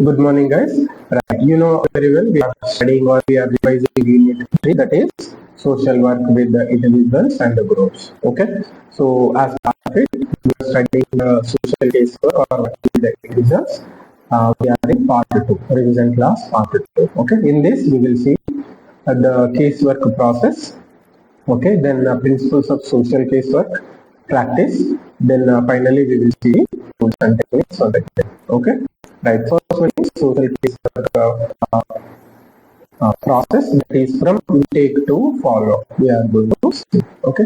Good morning, guys. Right, you know very well we are studying or we are revising unit 3, that is social work with the individuals and the groups. Okay, so as part of it, we are studying the social case work or with the individuals. We are in part 2, revision class part 2. Okay, in this we will see the casework process. Okay, then principles of social casework practice. Then finally we will see tools and techniques on the case. Okay, right. First one is social casework process, that is from intake to follow. We are going to see. Okay,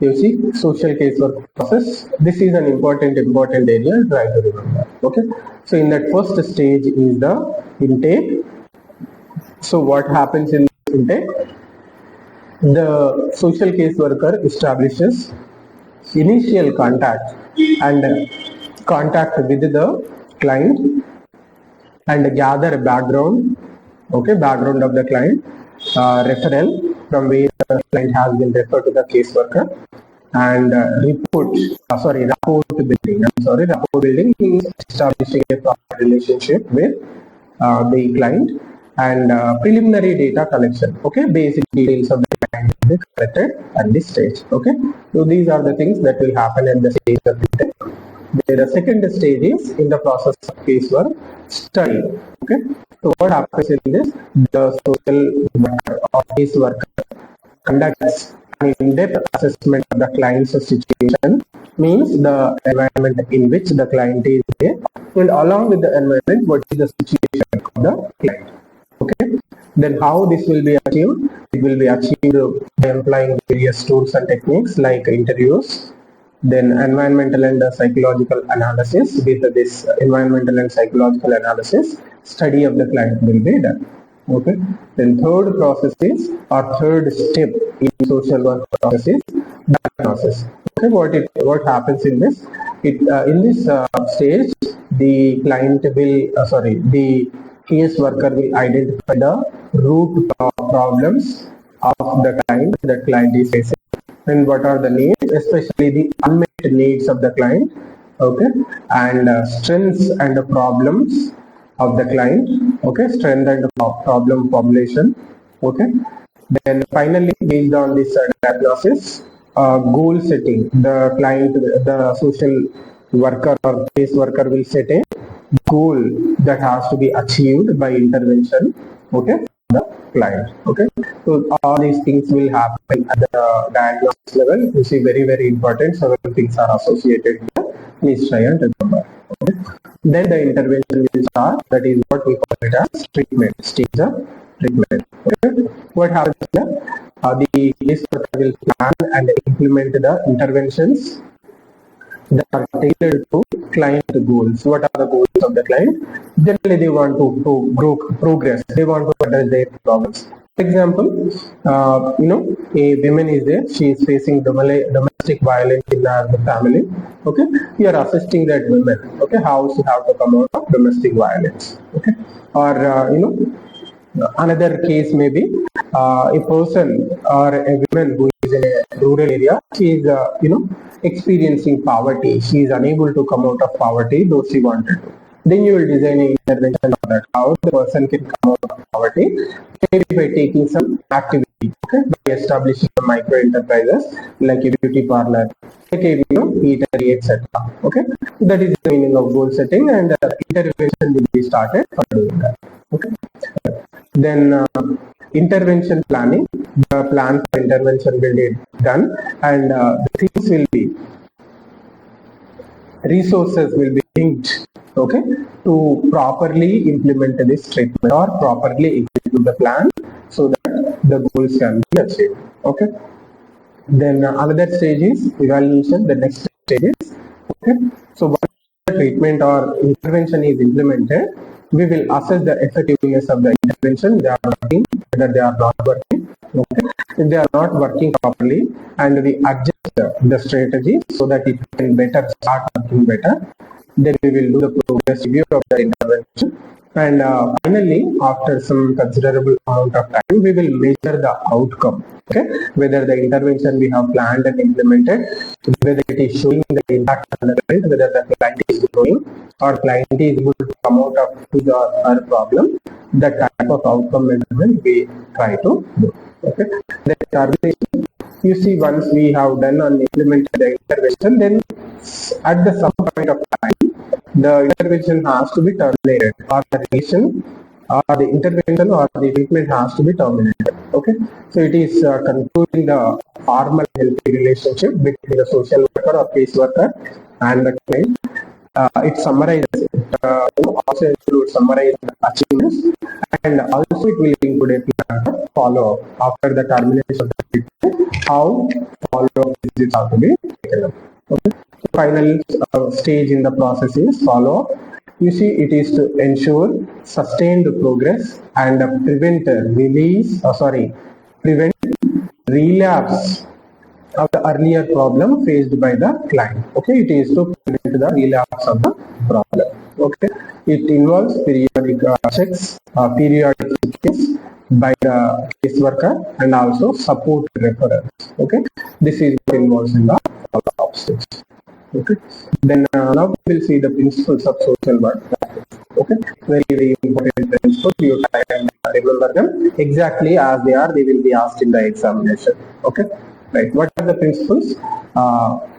you see social casework process. This is an important area. Try to remember. Okay, so in that first stage is the intake. So what happens in intake? The social caseworker establishes initial contact and contact with the client and gather background, background of the client, referral from where the client has been referred to the caseworker, and rapport building. Rapport building means establishing a proper relationship with the client, and preliminary data collection. Okay, basic details of the client will be collected at this stage. Okay, so these are the things that will happen at the stage of intake. The second stage is in the process of casework study. Okay, so what happens in this? The social worker or caseworker conducts an in-depth assessment of the client's situation, means the environment in which the client is there, and along with the environment, what is the situation of the client. Okay, then how this will be achieved? It will be achieved by employing various tools and techniques like interviews, then environmental and psychological analysis. With this environmental and psychological analysis, study of the client will be done. Okay, then third process is, or third step in social work process is diagnosis. Okay, what happens in this? In this stage, the client will the case worker will identify the root problems of the client that client is facing, and what are the needs, especially the unmet needs of the client. Okay, and strengths and problems of the client. Okay, strength and problem formulation. Okay, then finally, based on this diagnosis, goal setting. The client, the social worker or case worker will set a goal that has to be achieved by intervention. Okay, the client. Okay, so all these things will happen at the diagnosis level. You see, very important. Several things are associated here. Please try and remember. Okay. Then the intervention will start. That is what we call it as treatment. Stage of treatment. Okay. What happens here? The case worker will plan and implement the interventions that are tailored to client goals. What are the goals of the client? Generally, they want to progress. They want to address their problems. For example, a woman is there. She is facing domestic violence in the family. Okay, we are assisting that woman. Okay, how she have to come out of domestic violence. Okay, or another case may be a person or a woman who is in a rural area. She is experiencing poverty. She is unable to come out of poverty though she wanted to. Then you will design an intervention on that, how the person can come out of poverty, maybe by taking some activity. Okay, by establishing some micro enterprises like a beauty parlor, like a eatery, etc. Okay, that is the meaning of goal setting, and intervention will be started for doing that. Okay, then intervention planning. The plan for intervention will be done, and the things will be, resources will be linked, okay, to properly implement this treatment or properly execute the plan so that the goals can be achieved. Okay, then another stage is evaluation. The next stage is, okay, so once the treatment or intervention is implemented, we will assess the effectiveness of the intervention. They are working, whether they are not working. Okay, if they are not working properly, and we adjust the strategy so that it can better start working better, then we will do the progress review of the intervention, and finally, after some considerable amount of time, we will measure the outcome. Okay, whether the intervention we have planned and implemented, whether it is showing the impact on the client, whether the client is growing or client is able to come out of his or her problem, that type of outcome measurement we try to do. Okay, the termination, you see, once we have done and implemented the intervention, then at the some point of time, the intervention has to be terminated, or the relation, or the intervention or the treatment has to be terminated. Okay, so it is concluding the formal healthy relationship between the social worker or case worker and the client. It summarizes it, also includes summarize the achievements, and also it will include a plan for follow-up after the termination of the treatment, how follow-up visits are to be taken up. Okay. So final stage in the process is follow-up. You see, it is to ensure sustained progress and prevent relapse of the earlier problem faced by the client. Okay, it is to prevent the relapse of the problem. Okay, it involves periodic checks, periodic checks by the caseworker, and also support referrals. Okay, this is what involves in the follow-up stage. Okay, then now we will see the principles of social work. Okay, very important principles. You can remember them exactly as they are. They will be asked in the examination. Okay, right. What are the principles?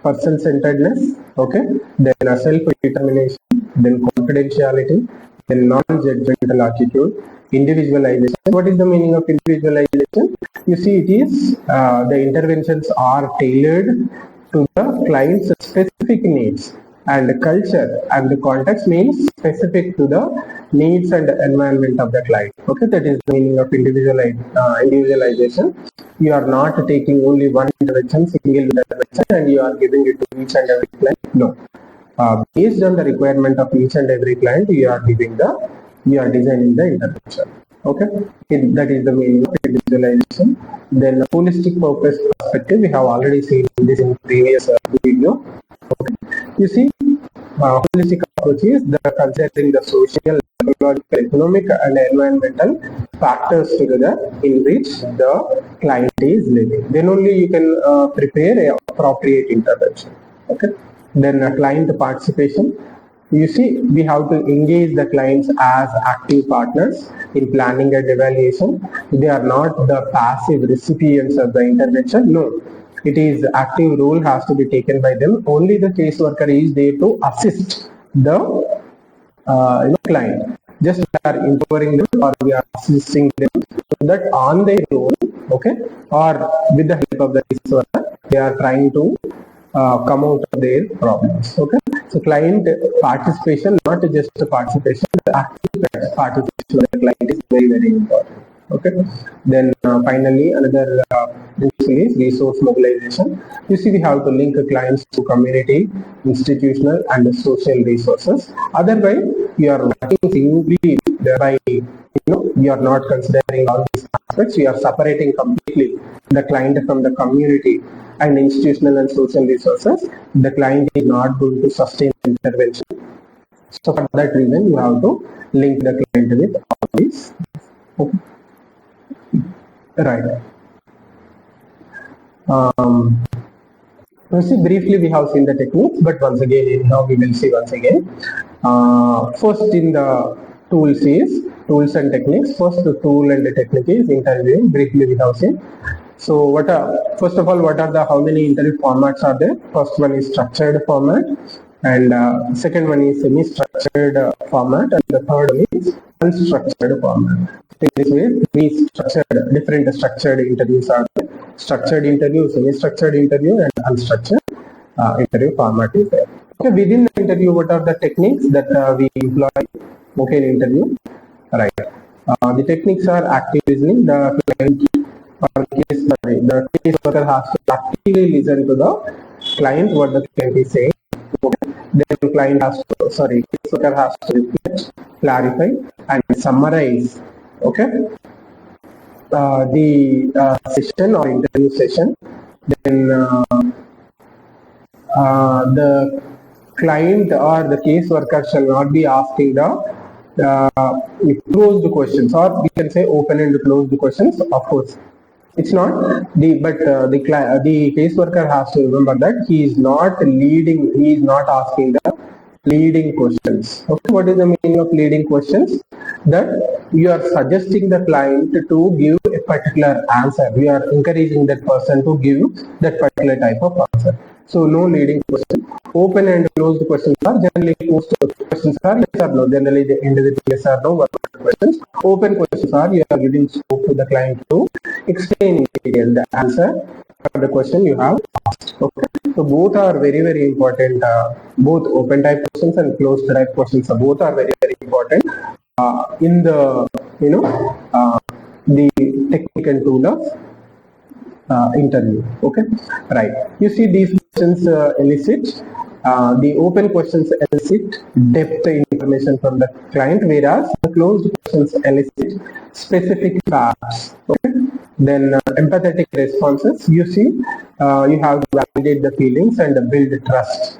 Person-centeredness. Okay, then self-determination, then confidentiality, then non-judgmental attitude, individualization. What is the meaning of individualization? You see, it is the interventions are tailored to the client's specific needs, and culture and the context means specific to the needs and environment of the client. Okay, that is the meaning of individualization. You are not taking only one intervention, single intervention, and you are giving it to each and every client. No. Based on the requirement of each and every client, you are designing the intervention. Okay, that is the meaning of individualization. Then holistic purpose perspective, we have already seen this in previous video. Okay. You see, holistic approach is considering the social, psychological, economic, and environmental factors together in which the client is living. Then only you can prepare a appropriate intervention. Okay. Then client participation. You see, we have to engage the clients as active partners in planning and evaluation. They are not the passive recipients of the intervention. No, it is active role has to be taken by them. Only the caseworker is there to assist the client. Just we are empowering them, or we are assisting them so that on their own, okay, or with the help of the caseworker, they are trying to come out of their problems. Okay, so client participation, not just participation, the active participation of the client is very important. Okay, then finally another principle is resource mobilization. You see, we have to link clients to community, institutional, and social resources. Otherwise, you are working singly, thereby you are not considering all these aspects. You are separating completely the client from the community and institutional and social resources. The client is not going to sustain intervention. So for that reason, you have to link the client with all these. Okay. Right. See, briefly we have seen the techniques, but once again, anyhow, we will see once again. First in the tools is tools and techniques. First the tool and the technique is interviewing. Briefly we have seen. So first of all, how many interview formats are there? First one is structured format, and second one is semi-structured format, and the third one is unstructured format. In this way, different structured interviews are there. Structured interview, semi-structured interview, and unstructured interview format is there. Okay, within the interview, what are the techniques that we employ? Okay, in interview, right? The techniques are active listening. The case worker has to actively listen to the client, what the client is saying. Okay. Then case worker has to reflect, clarify, and summarize. Okay, the session or interview session. Then the client or the case worker shall not be asking the closed questions, or we can say open and closed questions. Of course, It's not the caseworker has to remember that he is not leading, he is not asking the leading questions. Okay, what is the meaning of leading questions? That you are suggesting the client to give a particular answer. You are encouraging that person to give that particular type of answer. So no leading question. Open and closed questions are generally closed questions are yes or no. Generally they end with yes or no questions. Open questions are you are giving scope to the client to explain in detail the answer for the question you have asked. Okay. So both are very, very important. Both open type questions and closed type questions. Both are very, very important in the the technical tool of interview. Okay, right. You see these questions elicit the open questions elicit depth information from the client, whereas the closed questions elicit specific facts. Okay, then empathetic responses. You see, you have to validate the feelings and build trust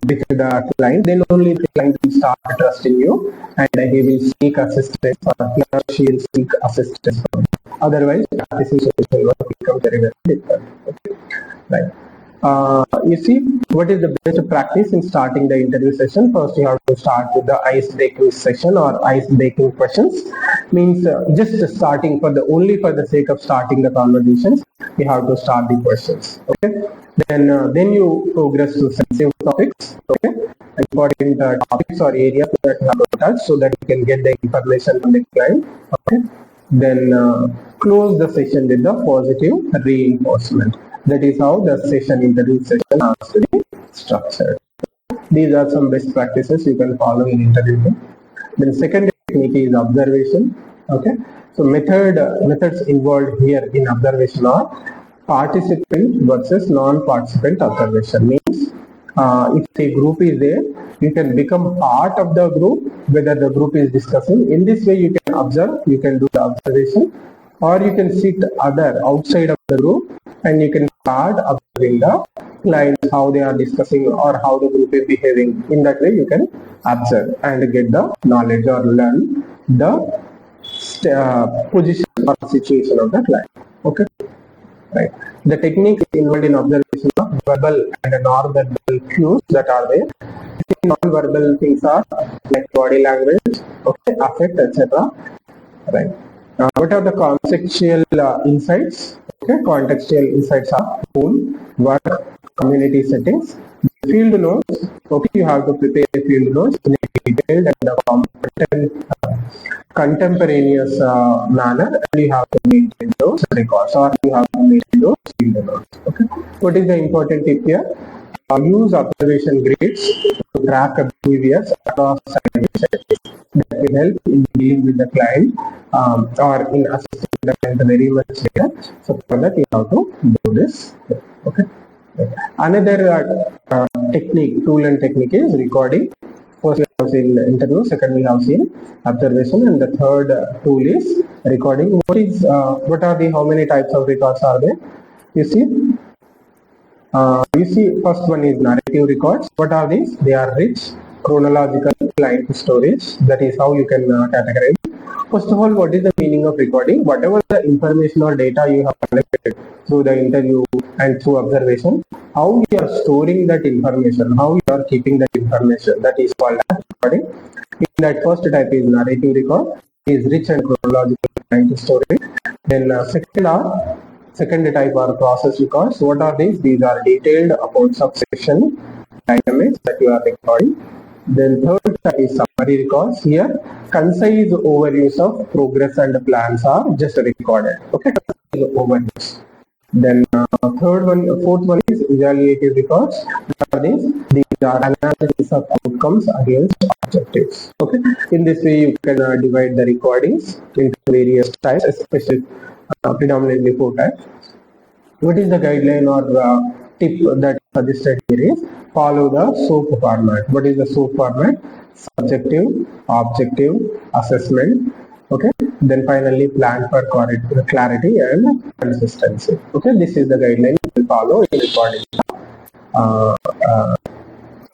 with the client. Then only the client will start trusting you, and he will seek assistance, or he or she will seek assistance from you. Otherwise, practicing social work becomes very, very difficult. Okay? Right. You see, what is the best practice in starting the interview session? First, you have to start with the ice-breaking session or ice-breaking questions. Means just starting for the sake of starting the conversations, you have to start the questions. Okay. Then you progress to sensitive topics. Okay. Important topics or areas that you have to touch so that you can get the information from the client. Okay. Then close the session with the positive reinforcement. That is how the interview session has to be structured. These are some best practices you can follow in interviewing. Then second technique is observation. Okay, so methods involved here in observation are participant versus non-participant observation. Means if a group is there, you can become part of the group whether the group is discussing. In this way, you can observe, you can do the observation, or you can sit outside of the group and you can start observing the clients, how they are discussing or how the group is behaving. In that way, you can observe and get the knowledge or learn the position or situation of the client. Okay. Right. The techniques involved in observation of verbal and non-verbal cues that are there. Non-verbal things are like body language, okay, affect, etc. Right. What are the contextual insights? Okay, contextual insights are home, work, community settings. Field notes. Okay, you have to prepare field notes in a detailed and competent, contemporaneous manner, and you have to maintain those records, or you have to maintain those field notes. Okay, what is the important tip here? Use observation grids to track behaviors across settings. That will help in dealing with the client or in assisting the client very much later. So for that, you have to do this. Okay. Another tool and technique is recording. First we have seen interview, second we have seen observation, and the third tool is recording. What are the how many types of records are there? You see, first one is narrative records. What are these? They are rich, chronological client storage. That is how you can categorize. First of all, what is the meaning of recording? Whatever the information or data you have collected through the interview and through observation, how you are storing that information, how you are keeping that information, that is called as recording. In that first type is narrative record, is rich and chronological client storage. Then second type are process records. What are these? These are detailed accounts of session dynamics that you are recording. Then third type is summary records. Here, concise overviews of progress and plans are just recorded. Okay, overviews. Then fourth one is evaluative records. What are these? These are analysis of outcomes against objectives. Okay, in this way you can divide the recordings into various types, especially predominantly 4 types. What is the guideline or tip that suggested here is follow the SOAP format. What is the SOAP format? Subjective, objective, assessment. Okay, then finally plan for clarity and consistency. Okay, this is the guideline you will follow in recording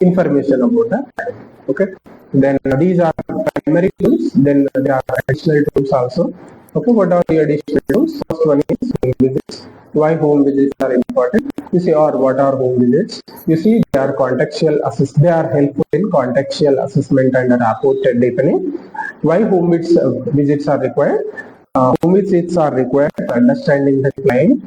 information about the. Okay, then these are primary tools. Then there are additional tools also. Okay, what are the additional tools? First one is home visits. Why home visits are important? You see, or what are home visits? You see, they are they are helpful in contextual assessment and rapport deepening. Why visits are required? Home visits are required for understanding the client,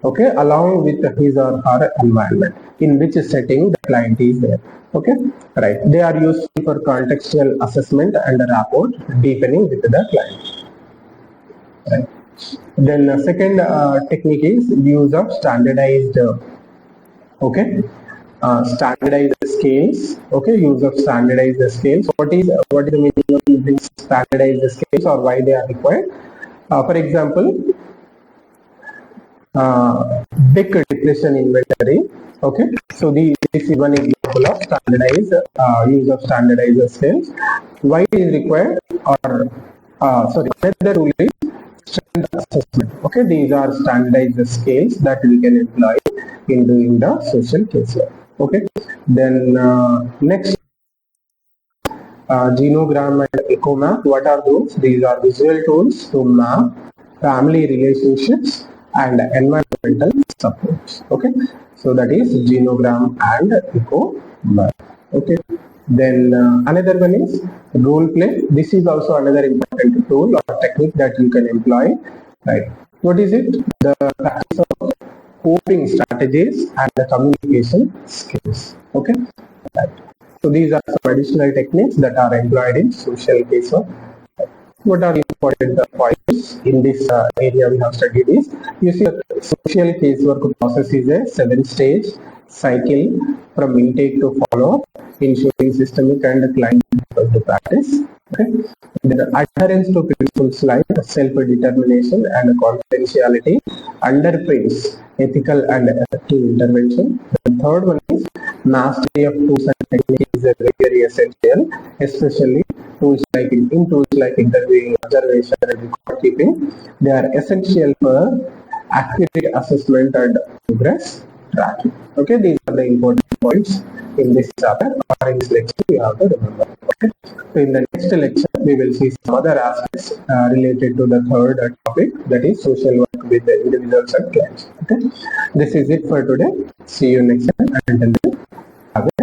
okay, along with his or her environment, in which setting the client is there. Okay, right. They are useful for contextual assessment and rapport deepening with the client. Right. Then second technique is use of standardized, standardized scales. Okay, use of standardized scales. What is the meaning of using standardized scales, or why they are required? For example, big depression inventory. Okay, so this is one example of standardized use of standardized scales. Why it is required, or another rule is strength assessment. Okay, these are standardized scales that we can employ in doing the social casework. Okay, then next, genogram and echo map. What are those? These are visual tools to map family relationships and environmental supports. Okay, so that is genogram and echo map. Okay, then another one is role play. This is also another important tool or technique that you can employ. Right? What is it? The practice of coping strategies and the communication skills. Okay. Right. So these are some additional techniques that are employed in social casework. What are the important points in this area we have studied is, you see, social casework process is a 7-stage cycle from intake to follow-up, ensuring systemic and client the practice. Okay. The adherence to principles like self-determination and confidentiality underpins ethical and effective intervention. The third one is mastery of tools and techniques is very essential, especially tools like interviewing, observation, and record keeping. They are essential for accurate assessment and progress tracking. Okay, these are the important points in this chapter or in this lecture you have to remember. Okay, so in the next lecture we will see some other aspects related to the third topic, that is social work with the individuals and clients. Okay, this is it for today. See you next time. Until then,